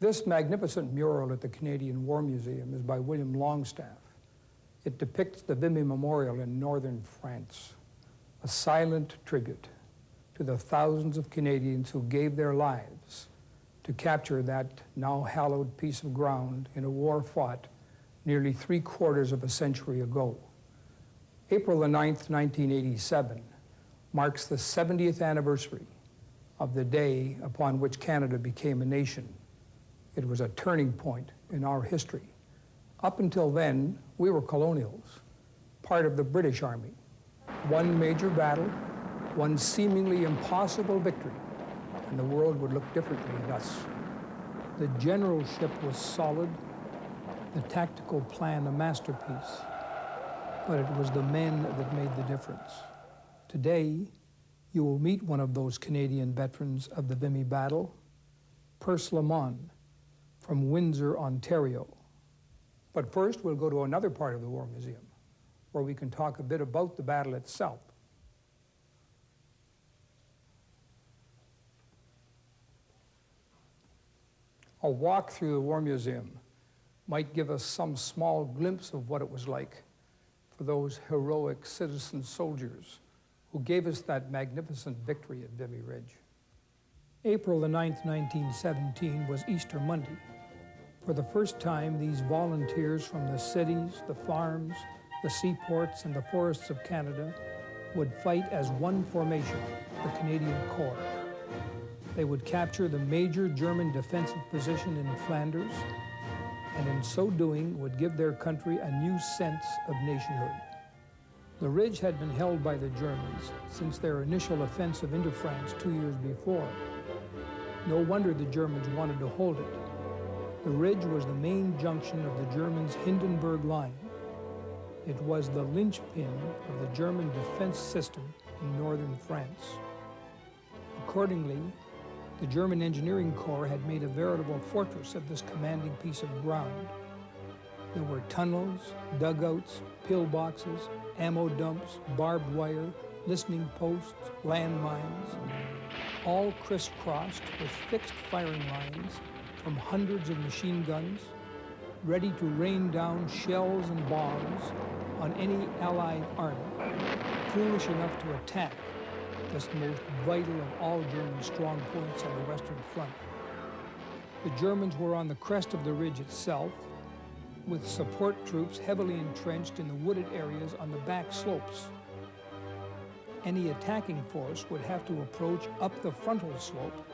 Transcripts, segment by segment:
This magnificent mural at the Canadian War Museum is by William Longstaff. It depicts the Vimy Memorial in northern France, a silent tribute to the thousands of Canadians who gave their lives to capture that now hallowed piece of ground in a war fought nearly 3/4 of a century ago. April the 9th, 1987, marks the 70th anniversary of the day upon which Canada became a nation. It was a turning point in our history. Up until then, we were colonials, part of the British Army. One major battle, one seemingly impossible victory, and the world would look differently at us. The generalship was solid, the tactical plan a masterpiece, but it was the men that made the difference. Today, you will meet one of those Canadian veterans of the Vimy battle, Perce Lamond, from Windsor, Ontario. But first, we'll go to another part of the War Museum, where we can talk a bit about the battle itself. A walk through the War Museum might give us some small glimpse of what it was like for those heroic citizen soldiers who gave us that magnificent victory at Vimy Ridge. April the 9th, 1917 was Easter Monday. For the first time, these volunteers from the cities, the farms, the seaports, and the forests of Canada would fight as one formation, the Canadian Corps. They would capture the major German defensive position in Flanders, and in so doing would give their country a new sense of nationhood. The ridge had been held by the Germans since their initial offensive into France 2 years before. No wonder the Germans wanted to hold it. The ridge was the main junction of the Germans' Hindenburg Line. It was the linchpin of the German defense system in northern France. Accordingly, the German Engineering Corps had made a veritable fortress of this commanding piece of ground. There were tunnels, dugouts, pillboxes, ammo dumps, barbed wire, listening posts, landmines, all crisscrossed with fixed firing lines from hundreds of machine guns, ready to rain down shells and bombs on any Allied army foolish enough to attack this most vital of all German strong points on the Western Front. The Germans were on the crest of the ridge itself, with support troops heavily entrenched in the wooded areas on the back slopes. Any attacking force would have to approach up the frontal slope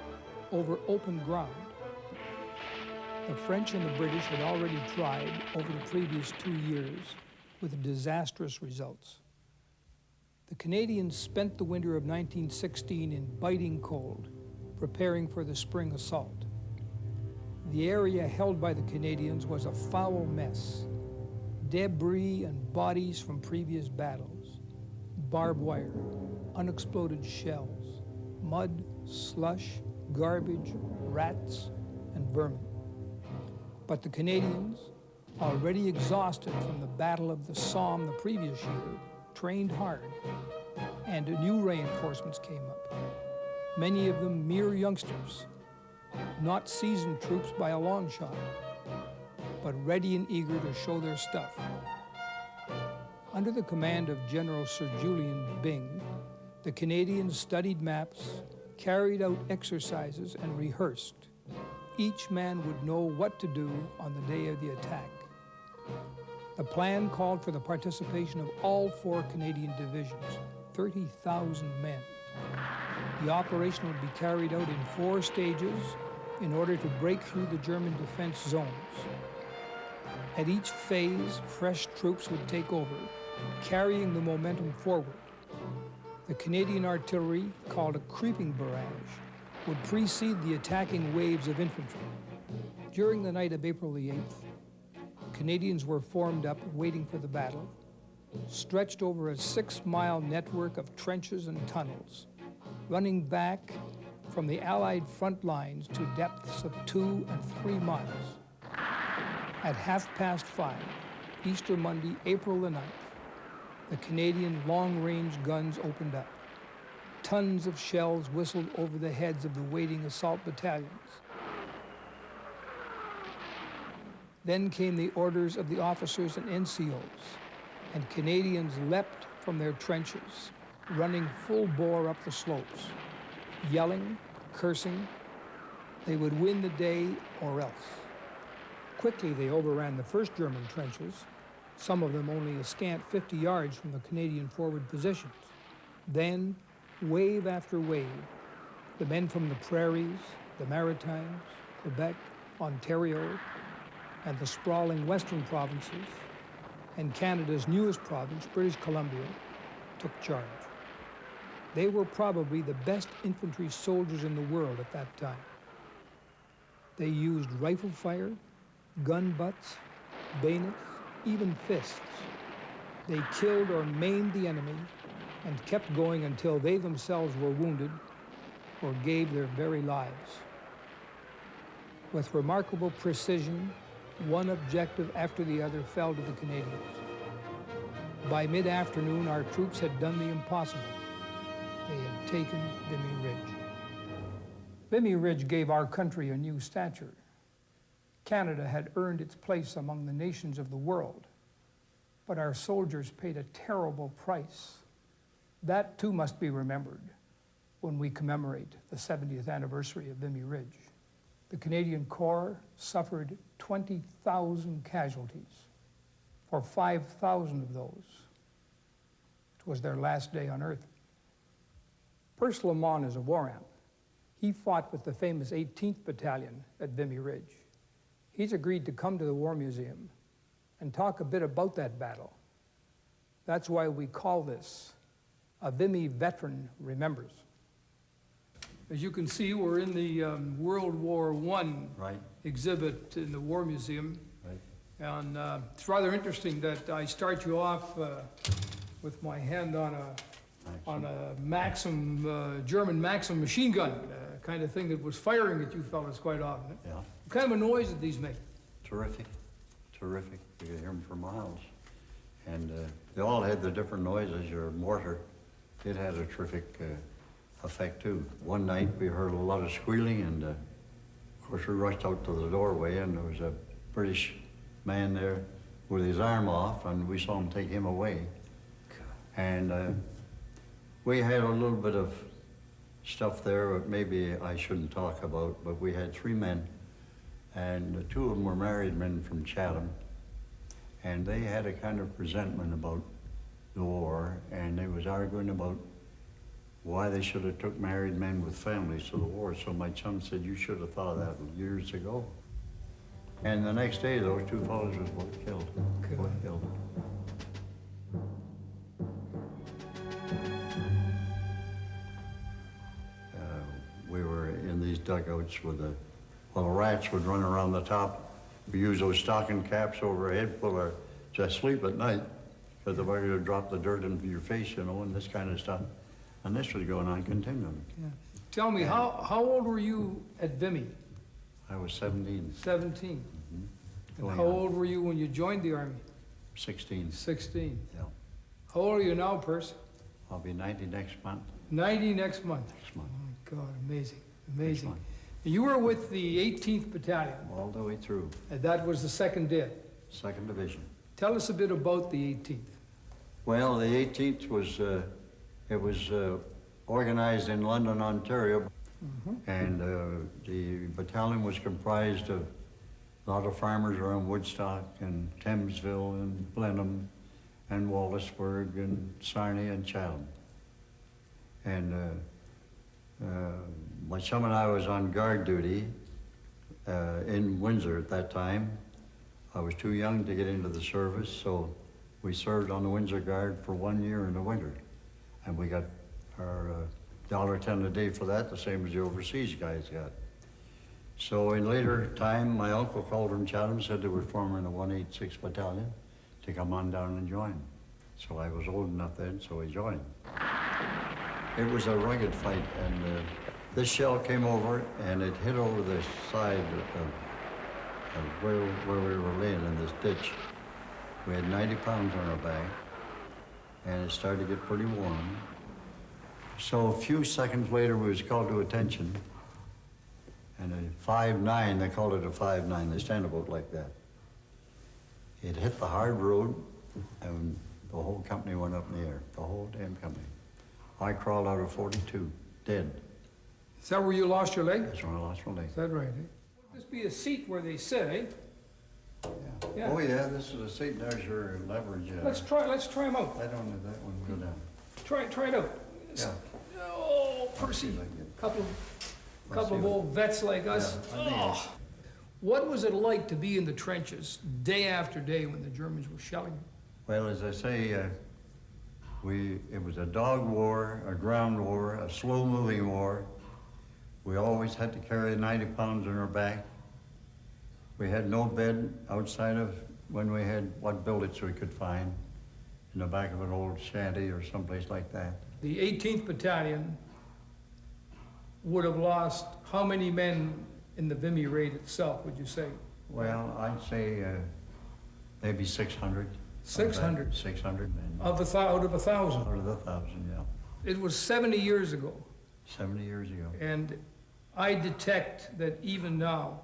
over open ground. The French and the British had already tried over the previous 2 years with disastrous results. The Canadians spent the winter of 1916 in biting cold, preparing for the spring assault. The area held by the Canadians was a foul mess. Debris and bodies from previous battles, barbed wire, unexploded shells, mud, slush, garbage, rats, and vermin. But the Canadians, already exhausted from the Battle of the Somme the previous year, trained hard, and new reinforcements came up. Many of them mere youngsters, not seasoned troops by a long shot, but ready and eager to show their stuff. Under the command of General Sir Julian Byng, the Canadians studied maps, carried out exercises, and rehearsed. Each man would know what to do on the day of the attack. The plan called for the participation of all 4 Canadian divisions, 30,000 men. The operation would be carried out in 4 stages in order to break through the German defense zones. At each phase, fresh troops would take over, carrying the momentum forward. The Canadian artillery, called a creeping barrage, would precede the attacking waves of infantry. During the night of April the 8th, Canadians were formed up waiting for the battle, stretched over a 6-mile network of trenches and tunnels, running back from the Allied front lines to depths of 2 and 3 miles. At 5:30, Easter Monday, April the 9th, the Canadian long-range guns opened up. Tons of shells whistled over the heads of the waiting assault battalions. Then came the orders of the officers and NCOs, and Canadians leapt from their trenches, running full bore up the slopes, yelling, cursing. They would win the day or else. Quickly they overran the first German trenches, some of them only a scant 50 yards from the Canadian forward positions. Then, wave after wave, the men from the prairies, the Maritimes, Quebec, Ontario, and the sprawling western provinces, and Canada's newest province, British Columbia, took charge. They were probably the best infantry soldiers in the world at that time. They used rifle fire, gun butts, bayonets, even fists. They killed or maimed the enemy and kept going until they themselves were wounded or gave their very lives. With remarkable precision, one objective after the other fell to the Canadians. By mid-afternoon, our troops had done the impossible. They had taken Vimy Ridge. Vimy Ridge gave our country a new stature. Canada had earned its place among the nations of the world, but our soldiers paid a terrible price. That too must be remembered when we commemorate the 70th anniversary of Vimy Ridge. The Canadian Corps suffered 20,000 casualties. For 5,000 of those, it was their last day on Earth. Perce Lamont is a war amp. He fought with the famous 18th Battalion at Vimy Ridge. He's agreed to come to the War Museum and talk a bit about that battle. That's why we call this A Vimy Veteran Remembers. As you can see, we're in the World War I exhibit in the War Museum. Right. And it's rather interesting that I start you off with my hand on a Maxim, German Maxim machine gun, kind of thing that was firing at you fellas quite often. Yeah. What kind of a noise did these make? Terrific, terrific. You could hear them for miles. And they all had their different noises. Your mortar, it had a terrific effect too. One night we heard a lot of squealing, and of course we rushed out to the doorway, and there was a British man there with his arm off, and we saw him take him away. And we had a little bit of stuff there that maybe I shouldn't talk about, but we had 3 men, and 2 of them were married men from Chatham, and they had a kind of resentment about the war, and they was arguing about why they should have took married men with families to the war. So my chum said, you should have thought of that years ago. And the next day, those 2 fellows was both killed. Both killed. We were in these dugouts with the rats would run around the top. We used those stocking caps over our head, full of just sleep at night, because the bugger would drop the dirt into your face, you know, and this kind of stuff. And this was going on continually. Yeah. Tell me, how old were you at Vimy? I was 17. 17. Mm-hmm. And how old were you when you joined the Army? 16. 16. Yeah. How old are you now, Perce? I'll be 90 next month. 90 next month. Next month. Oh my God, amazing, amazing. Month. You were with the 18th Battalion. All the way through. And that was the 2nd DIV. 2nd Division. Tell us a bit about the 18th. Well, the 18th was, it was organized in London, Ontario. Mm-hmm. And the battalion was comprised of a lot of farmers around Woodstock and Thamesville and Blenheim and Wallaceburg and Sarnia and Chatham. And my chum and I was on guard duty in Windsor at that time. I was too young to get into the service, so we served on the Windsor Guard for 1 year in the winter. And we got our $1.10 a day for that, the same as the overseas guys got. So in later time, my uncle called from Chatham, said they were forming the 186th Battalion to come on down and join. So I was old enough then, so I joined. It was a rugged fight, and this shell came over, and it hit over the side of where we were laying in this ditch. We had 90 pounds on our back, and it started to get pretty warm. So a few seconds later, we was called to attention, and a 5-9, they called it a 5-9, they stand about like that. It hit the hard road, and the whole company went up in the air, the whole damn company. I crawled out of 42, dead. Is that where you lost your leg? That's when I lost my leg. Is that right, eh? Would this be a seat where they sit, eh? Yeah. Oh yeah, this is a seat. There's your leverage. Let's try them out. I don't know that one go down. Try it out. Yeah. Oh, Percy, See if I get- couple of old vets like us. Yeah, I think Oh. What was it like to be in the trenches day after day when the Germans were shelling? Well, as I say, it was a dog war, a ground war, a slow-moving war. We always had to carry 90 pounds on our back. We had no bed outside of when we had what billets we could find in the back of an old shanty or someplace like that. The 18th Battalion would have lost how many men in the Vimy raid itself, would you say? Well, I'd say maybe 600. 600? 600 men. Out of 1,000. Out of the 1,000, yeah. It was 70 years ago, 70 years ago. and I detect that even now,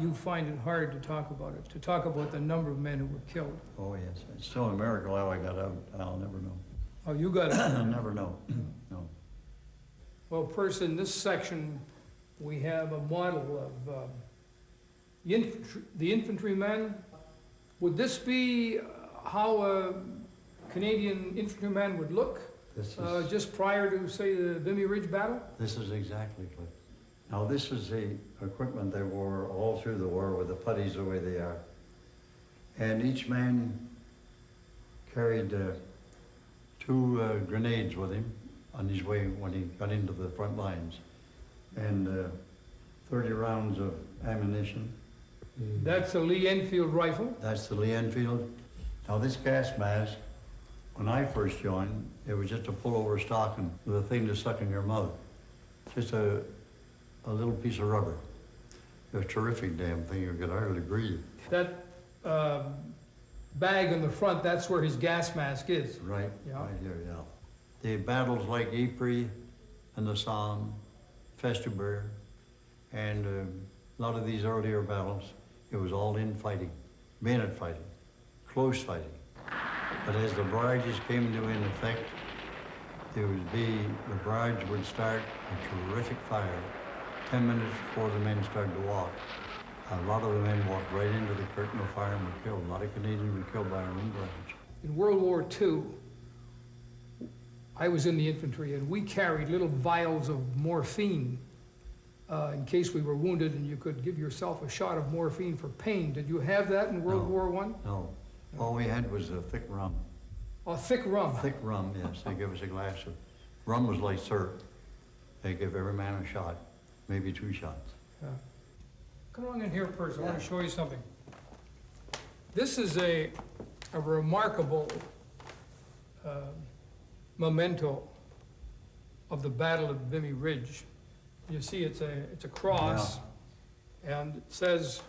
you find it hard to talk about it, to talk about the number of men who were killed. Oh, yes. It's still a miracle how I got out. I'll never know. Oh, you got it. I'll never know. No. Well, Percy, in this section, we have a model of the infantryman. Would this be how a Canadian infantryman would look This is, just prior to, say, the Vimy Ridge battle? this is exactly what. Now, this is the equipment they wore all through the war with the putties the way they are. And each man carried 2 grenades with him on his way when he got into the front lines. And 30 rounds of ammunition. That's a Lee Enfield rifle. That's the Lee Enfield. Now, this gas mask, when I first joined, it was just a pullover stocking with a thing to suck in your mouth. Just a little piece of rubber. It was a terrific damn thing. You could hardly breathe. That bag in the front, that's where his gas mask is. Right, Yeah. right here, yeah. The battles like Ypres and the Somme, Festubert, and a lot of these earlier battles, it was all in fighting, bayonet fighting, close fighting. But as the barrages came into effect, the barrage would start a terrific fire 10 minutes before the men started to walk. A lot of the men walked right into the curtain of fire and were killed. A lot of Canadians were killed by our own barrage. In World War II, I was in the infantry, and we carried little vials of morphine in case we were wounded, and you could give yourself a shot of morphine for pain. Did you have that in World No. War I? No, all we had was a thick rum. Oh, thick rum. Thick rum, yes. They give us a glass of, rum was like syrup. They give every man a shot, maybe 2 shots. Yeah. Come along in here, Percy. I want to show you something. This is a remarkable memento of the Battle of Vimy Ridge. You see, it's a cross, and it says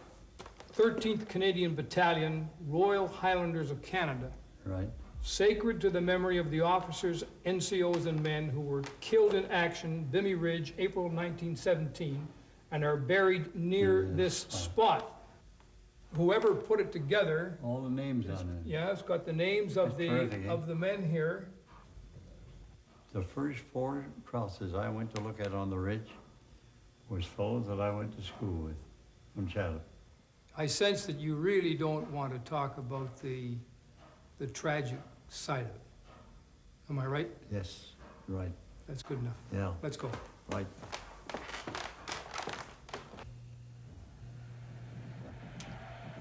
13th Canadian Battalion, Royal Highlanders of Canada. Right. Sacred to the memory of the officers, NCOs, and men who were killed in action, Vimy Ridge, April 1917, and are buried near this spot. Whoever put it together, All the names on it. yeah, it's got the names of That's terrific, eh? the men here. The first 4 crosses I went to look at on the ridge was fellows that I went to school with from Chatham. I sense that you really don't want to talk about the tragic side of it. Am I right? Yes, right, That's good enough. yeah, Let's go. right.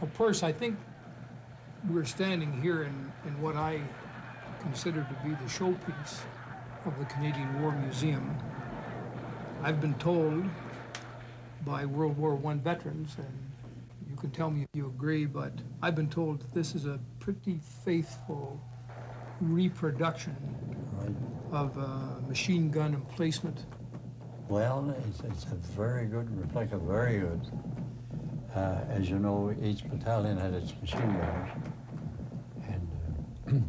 Well, Perce, I think we're standing here in what I consider to be the showpiece of the Canadian War Museum. I've been told by World War I veterans, and you can tell me if you agree, but I've been told that this is a pretty faithful reproduction Right. of machine gun emplacement. Well, it's a very good replica, very good. As you know, each battalion had its machine gunners, and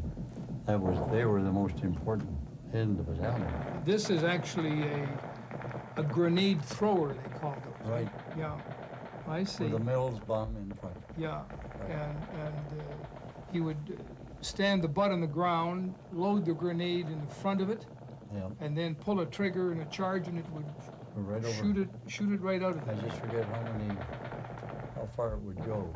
they were the most important in the battalion. This is actually a grenade thrower, they call it. Right. Yeah, I see. With the Mills bomb in front. Yeah, and he would stand the butt on the ground, load the grenade in the front of it, Yeah. and then pull a trigger and a charge, and it would Right over. shoot it right out of I it. just forget how far it would go.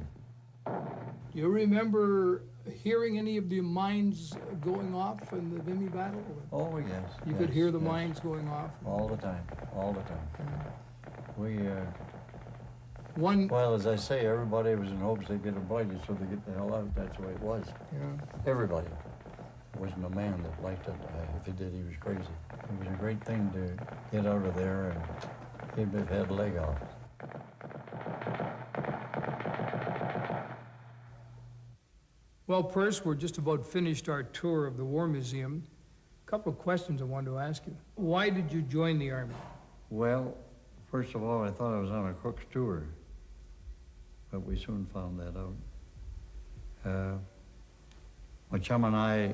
Do you remember hearing any of the mines going off in the Vimy battle? Oh, yes. You could yes, hear the yes. mines going off. All the time, all the time. We, One, well, as I say, everybody was in hopes they'd get abided so they get the hell out. That's the way it was. yeah. Everybody. There wasn't a man that liked it. If he did, he was crazy. It was a great thing to get out of there and he'd have had a leg off. Well, Perce, we're just about finished our tour of the War Museum. A couple of questions I wanted to ask you. Why did you join the Army? Well, first of all, I thought I was on a crook's tour, but we soon found that out. My chum and I,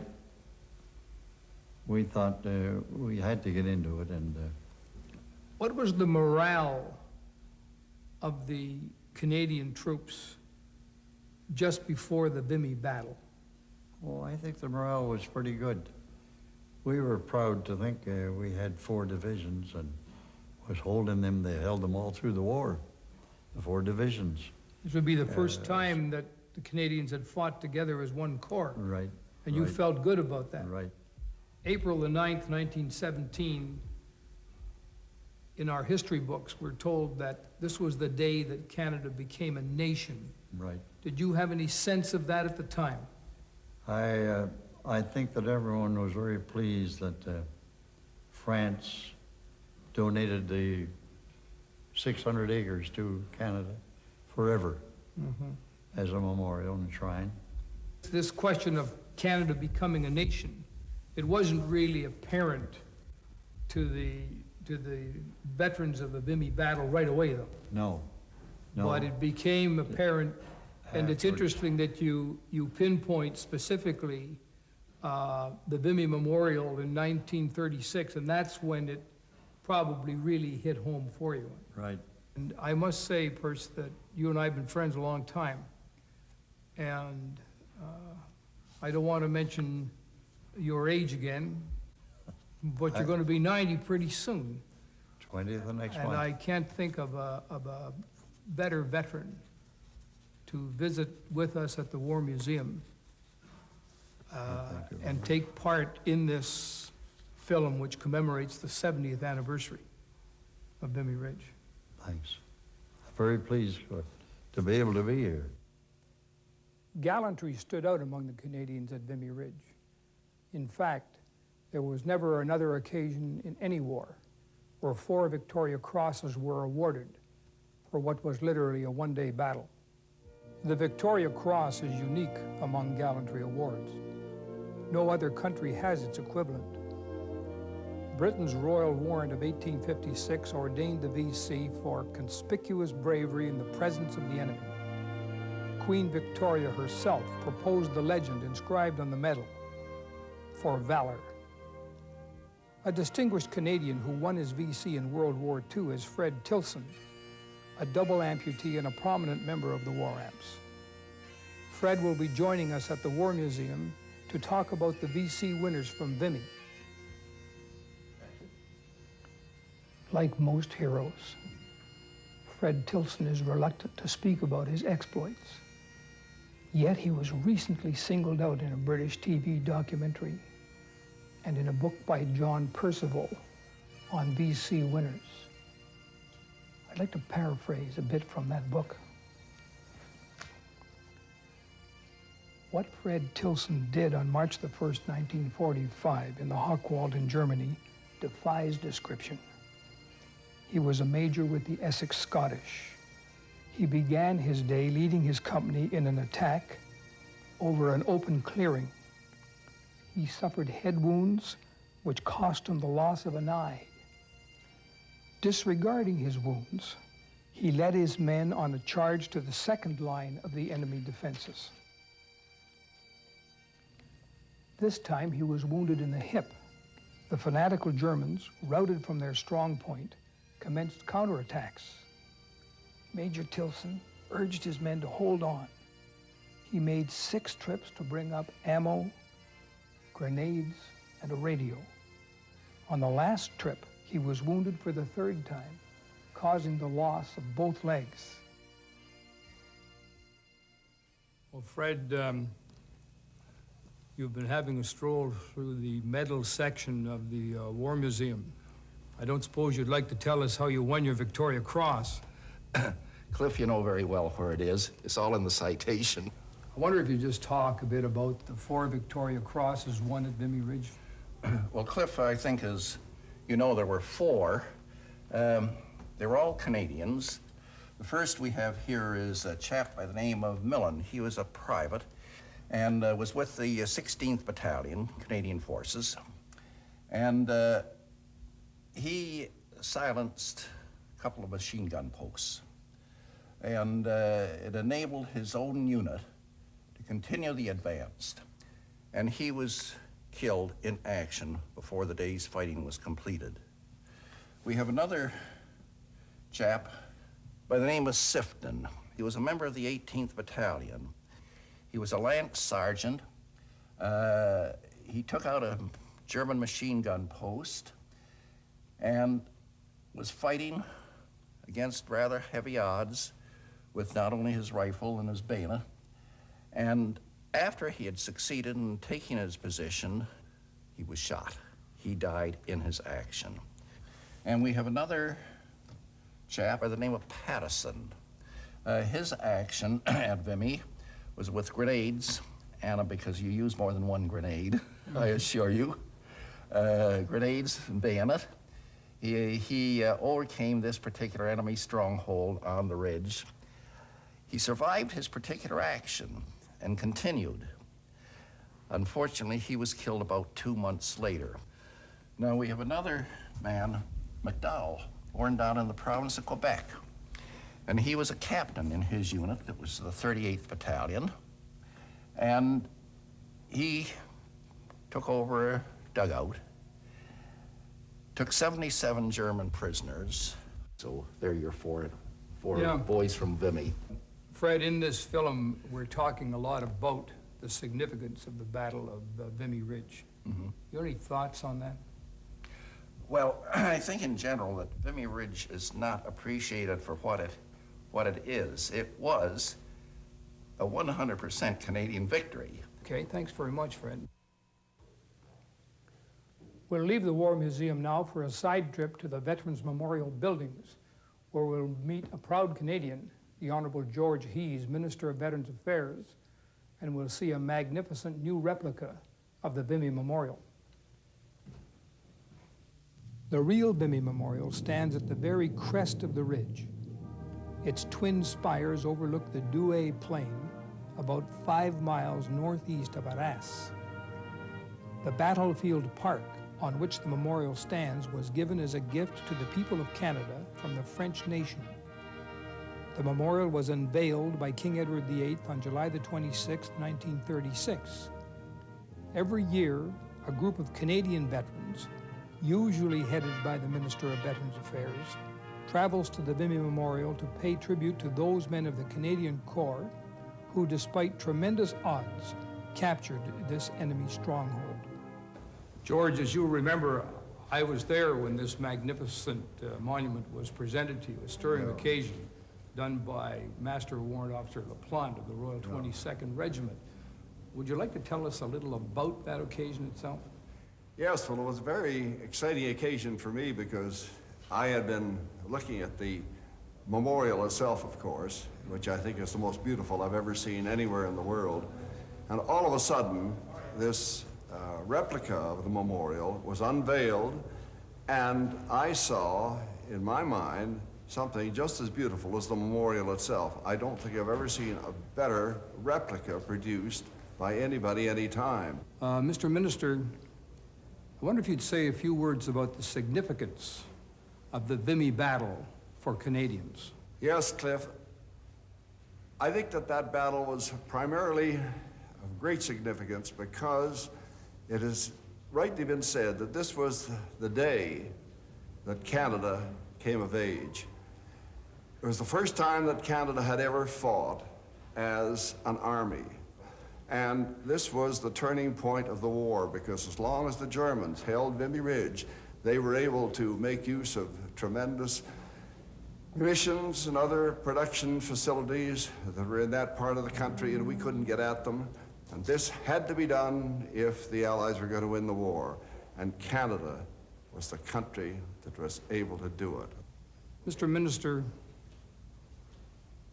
we thought we had to get into it, and What was the morale of the Canadian troops just before the Vimy battle? well, I think the morale was pretty good. We were proud to think we had 4 divisions and was holding them. They held them all through the war, the 4 divisions. This would be the first time that the Canadians had fought together as one corps, Right. and you right, felt good about that. Right. April the 9th, 1917, in our history books, we're told that this was the day that Canada became a nation. Right. Did you have any sense of that at the time? I think that everyone was very pleased that France donated the 600 acres to Canada forever as a memorial and shrine. This question of Canada becoming a nation, it wasn't really apparent to the veterans of the Vimy battle right away, though. No. No. But it became apparent, and it's Afterwards. interesting that you pinpoint specifically the Vimy Memorial in 1936, and that's when it probably really hit home for you. Right. And I must say, Perce, that you and I have been friends a long time, and I don't want to mention your age again, but you're going to be 90 pretty soon. 20th the next And month. I can't think of a better veteran to visit with us at the War Museum Thank you very and much. take part in this film, which commemorates the 70th anniversary of Vimy Ridge. Thanks. Very pleased to be able to be here. Gallantry stood out among the Canadians at Vimy Ridge. In fact, there was never another occasion in any war where 4 Victoria Crosses were awarded for what was literally a one-day battle. The Victoria Cross is unique among gallantry awards. No other country has its equivalent. Britain's royal warrant of 1856 ordained the VC for conspicuous bravery in the presence of the enemy. Queen Victoria herself proposed the legend inscribed on the medal, "For valor." A distinguished Canadian who won his VC in World War II is Fred Tilson, a double amputee and a prominent member of the War Amps. Fred will be joining us at the War Museum to talk about the VC winners from Vimy. Like most heroes, Fred Tilson is reluctant to speak about his exploits. Yet he was recently singled out in a British TV documentary and in a book by John Percival on VC winners. I'd like to paraphrase a bit from that book. What Fred Tilson did on March the 1st, 1945 in the Hochwald in Germany defies description. He was a major with the Essex Scottish. He began his day leading his company in an attack over an open clearing. He suffered head wounds, which cost him the loss of an eye. Disregarding his wounds, he led his men on a charge to the second line of the enemy defenses. This time he was wounded in the hip. The fanatical Germans, routed from their strong point, commenced counterattacks. Major Tilson urged his men to hold on. he made 6 trips to bring up ammo, grenades, and a radio. On the last trip, he was wounded for the 3rd time, causing the loss of both legs. Well, Fred, you've been having a stroll through the medal section of the War Museum. I don't suppose you'd like to tell us how you won your Victoria Cross. Cliff, you know very well where it is. It's all in the citation. I wonder if you just talk a bit about the 4 Victoria Crosses won at Vimy Ridge. Well, Cliff, I think, as you know, there were 4. They were all Canadians. The first we have here is a chap by the name of Millen. He was a private and was with the 16th Battalion, Canadian Forces. And he silenced a couple of machine gun posts. And it enabled his own unit to continue the advance. And he was killed in action before the day's fighting was completed. We have another chap by the name of Sifton. He was a member of the 18th Battalion. He was a lance sergeant. He took out a German machine gun post and was fighting against rather heavy odds with not only his rifle and his bayonet. And after he had succeeded in taking his position, he was shot. He died in his action. And we have another chap by the name of Pattison. His action at Vimy was with grenades, and because you use more than one grenade, I assure you, grenades and bayonet. He overcame this particular enemy stronghold on the ridge. He survived his particular action and continued. Unfortunately, he was killed about 2 months later. Now we have another man, McDowell, born down in the province of Quebec. And he was a captain in his unit. It was the 38th Battalion. And he took over a dugout, took 77 German prisoners. So there are your four boys from Vimy. Fred, in this film, we're talking a lot about the significance of the Battle of Vimy Ridge. Mm-hmm. You have any thoughts on that? Well, I think in general that Vimy Ridge is not appreciated for what it is. It was a 100% Canadian victory. Okay, thanks very much, Fred. We'll leave the War Museum now for a side trip to the Veterans Memorial Buildings, where we'll meet a proud Canadian, the Honorable George Hees, Minister of Veterans Affairs, and we'll see a magnificent new replica of the Vimy Memorial. The real Vimy Memorial stands at the very crest of the ridge. Its twin spires overlook the Douay Plain, about 5 miles northeast of Arras. The battlefield park on which the memorial stands was given as a gift to the people of Canada from the French nation. The memorial was unveiled by King Edward VIII on July the 26th, 1936. Every year, a group of Canadian veterans, usually headed by the Minister of Veterans Affairs, travels to the Vimy Memorial to pay tribute to those men of the Canadian Corps who, despite tremendous odds, captured this enemy stronghold. George, as you remember, I was there when this magnificent monument was presented to you, a stirring occasion done by Master Warrant Officer LaPlante of the Royal 22nd Regiment. Would you like to tell us a little about that occasion itself? Yes, well, it was a very exciting occasion for me because I had been looking at the memorial itself, of course, which I think is the most beautiful I've ever seen anywhere in the world. And all of a sudden, this replica of the memorial was unveiled, and I saw, in my mind, something just as beautiful as the memorial itself. I don't think I've ever seen a better replica produced by anybody, anytime. Mr. Minister, I wonder if you'd say a few words about the significance of the Vimy battle for Canadians. Yes, Cliff. I think that battle was primarily of great significance because it has rightly been said that this was the day that Canada came of age. It was the first time that Canada had ever fought as an army. And this was the turning point of the war, because as long as the Germans held Vimy Ridge, they were able to make use of tremendous munitions and other production facilities that were in that part of the country, and we couldn't get at them. And this had to be done if the Allies were going to win the war. And Canada was the country that was able to do it. Mr. Minister,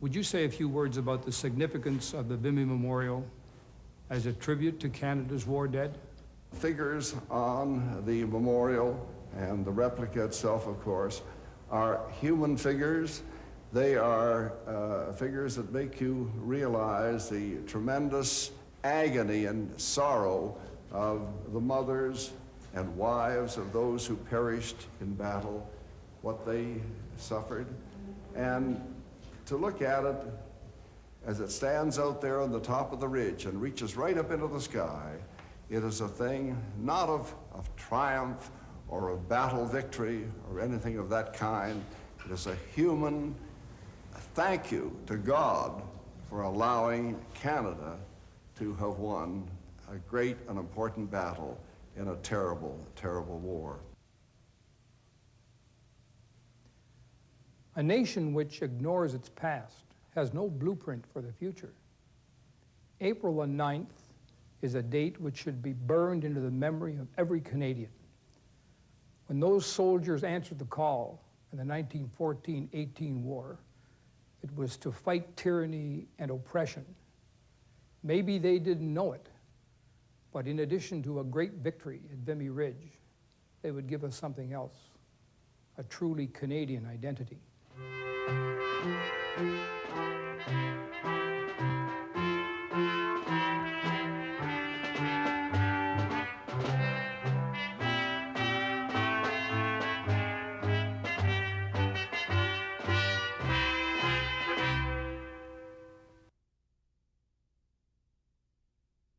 would you say a few words about the significance of the Vimy Memorial as a tribute to Canada's war dead? Figures on the memorial and the replica itself, of course, are human figures. They are figures that make you realize the tremendous agony and sorrow of the mothers and wives of those who perished in battle, what they suffered. And to look at it as it stands out there on the top of the ridge and reaches right up into the sky, it is a thing not of triumph or of battle victory or anything of that kind. It is a human thank you to God for allowing Canada to have won a great and important battle in a terrible, terrible war. A nation which ignores its past has no blueprint for the future. April the 9th is a date which should be burned into the memory of every Canadian. When those soldiers answered the call in the 1914-18 war, it was to fight tyranny and oppression. Maybe they didn't know it, but in addition to a great victory at Vimy Ridge, they would give us something else, a truly Canadian identity.